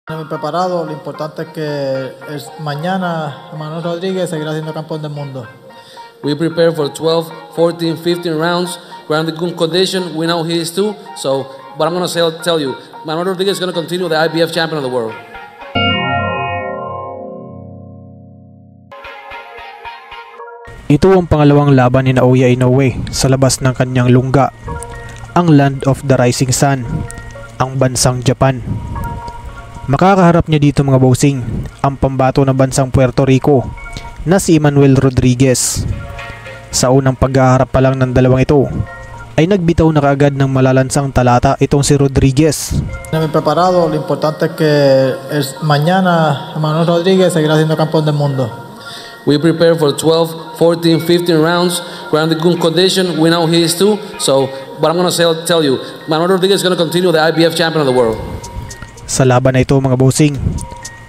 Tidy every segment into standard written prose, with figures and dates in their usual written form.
Preparado, lo importante es que mañana Manuel Rodríguez seguirá siendo campeón del mundo. We prepare for 12, 14, 15 rounds. We're in the good condition. We know he is too. So, but I'm going to tell you, Manuel Rodríguez is going to continue the IBF champion of the world. Ito ang pangalawang laban ni Naoya Inoue sa labas ng kanyang lungga, ang Land of the Rising Sun, ang bansang Japan. Makakaharap niya dito mga bossing ang pambato ng bansang Puerto Rico na si Emmanuel Rodriguez. Sa unang paghaharap pa lang ng dalawang ito ay nagbitaw na kaagad ng malalansang talata itong si Rodriguez. Preparado, lo importante es que mañana Manuel Rodríguez seguirá siendo campeón del mundo. We prepare for 12, 14, 15 rounds. We're in the good condition. We know he is too. So, but I'm going to tell you, Manuel Rodríguez is going to continue the IBF champion of the world. Sa laban na ito mga bossing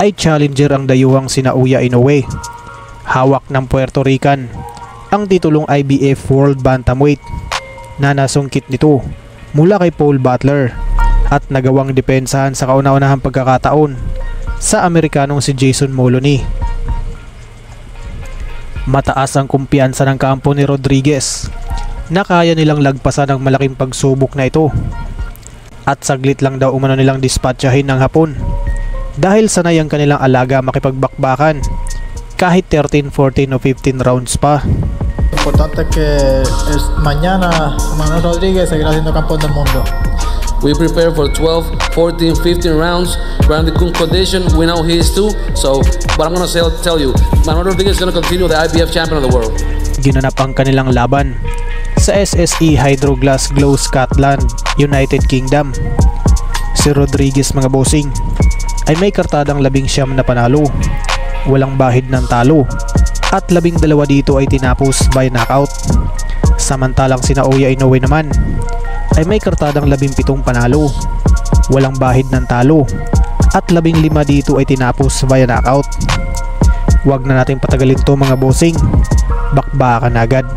ay challenger ang dayuhang si Naoya Inoue. Hawak ng Puerto Rican ang titulong IBF World Bantamweight na nasungkit nito mula kay Paul Butler at nagawang depensahan sa kauna-unahang pagkakataon sa Amerikanong si Jason Moloney. Mataas ang kumpiyansa ng kampo ni Rodriguez na kaya nilang lagpasan ang malaking pagsubok na ito. At saglit lang daw umano nilang dispatchahin ng Hapon dahil sanay ang kanilang alaga makipagbakbakan kahit 13, 14 o 15 rounds pa. Importante es que mañana Manuel Rodríguez seguirá siendo campeón del mundo. We prepare for 12, 14, 15 rounds. We're in the good condition. We know he is too. So, but I'm going to tell you, Manuel Rodríguez is going to continue the IBF champion of the world. Ginanap ang kanilang laban sa SSE Hydroglass Glow Scotland, United Kingdom. Si Rodriguez mga bossing ay may kartadang 19 na panalo, walang bahid ng talo at 12 dito ay tinapos by knockout. Samantalang si Naoya Inoue naman ay may kartadang 17 panalo, walang bahid ng talo at 15 dito ay tinapos by knockout. Huwag na natin patagalin to mga bossing, bakbakan agad.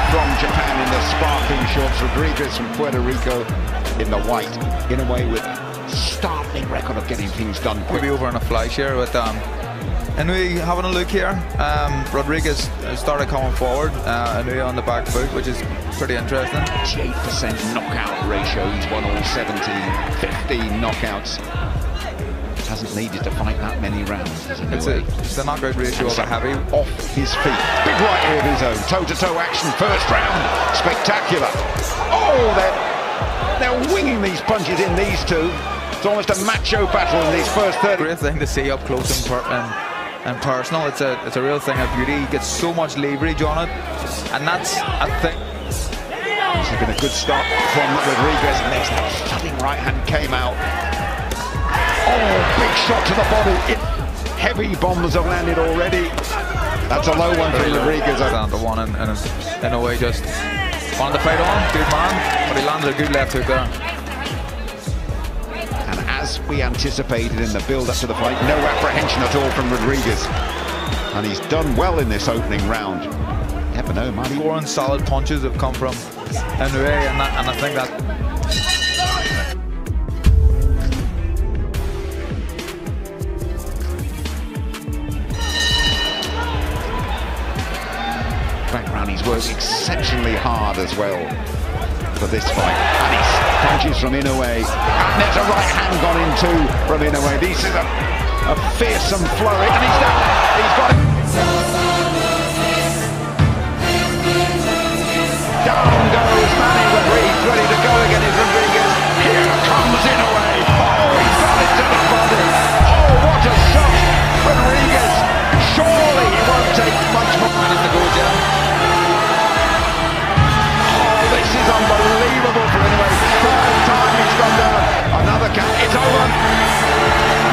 From Japan in the sparkling shorts, Rodriguez from Puerto Rico in the white. Inoue with startling record of getting things done. We'll be over on a fly share with Inoue having a look here. Rodriguez started coming forward, Inoue on the back foot, which is pretty interesting. 8% knockout ratio, he's won all 17, 15 knockouts. Hasn't needed to fight that many rounds. It's the knockout ratio of a heavy. Off his feet. Big right here of his own. Toe-to-toe action. First round. Spectacular. Oh, they're winging these punches in, these two. It's almost a macho battle in these first 30. Great thing to see up close and personal. It's a real thing of beauty. He gets so much leverage on it. And that's a thing. This has been a good start from Rodriguez. Next, that stunning right hand came out. Oh, big shot to the body. Heavy bombs have landed already. That's a low one for Rodriguez. Down to one and Inoue just wanted to fight on. Good man, but he landed a good left hook there. And as we anticipated in the build-up to the fight, no apprehension at all from Rodriguez. And he's done well in this opening round. Never know, man. 4 solid punches have come from Inoue, and I think that. Background, he's worked exceptionally hard as well for this fight. And he's punches from Inoue. And there's a right hand gone in too from Inoue. This is a fearsome flurry. And he's down. He's got it. Down goes Manny Rodriguez. Ready to go again is Rodriguez. Here comes Inoue. Oh, he's got it to the body. Oh, what a shot. Rodriguez. Surely he won't take much more. Managed to go down. This is unbelievable for Inoue. Third time he's gone down. Another count. It's over.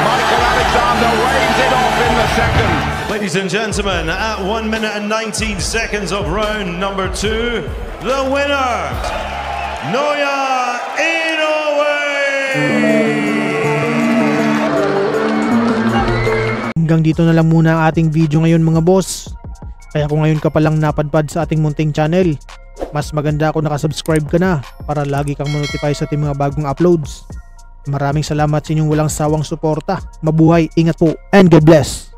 Michael Alexander waves it off in the second. Ladies and gentlemen, at 1 minute and 19 seconds of round number 2, the winner, Naoya Inoue! Hanggang dito na lang muna ang ating video ngayon mga boss. Kaya kung ngayon ka palang napadpad sa ating munting channel, mas maganda kung nakasubscribe ka na para lagi kang ma-notify sa ating mga bagong uploads. Maraming salamat sa inyong walang sawang suporta. Mabuhay, ingat po, and God bless!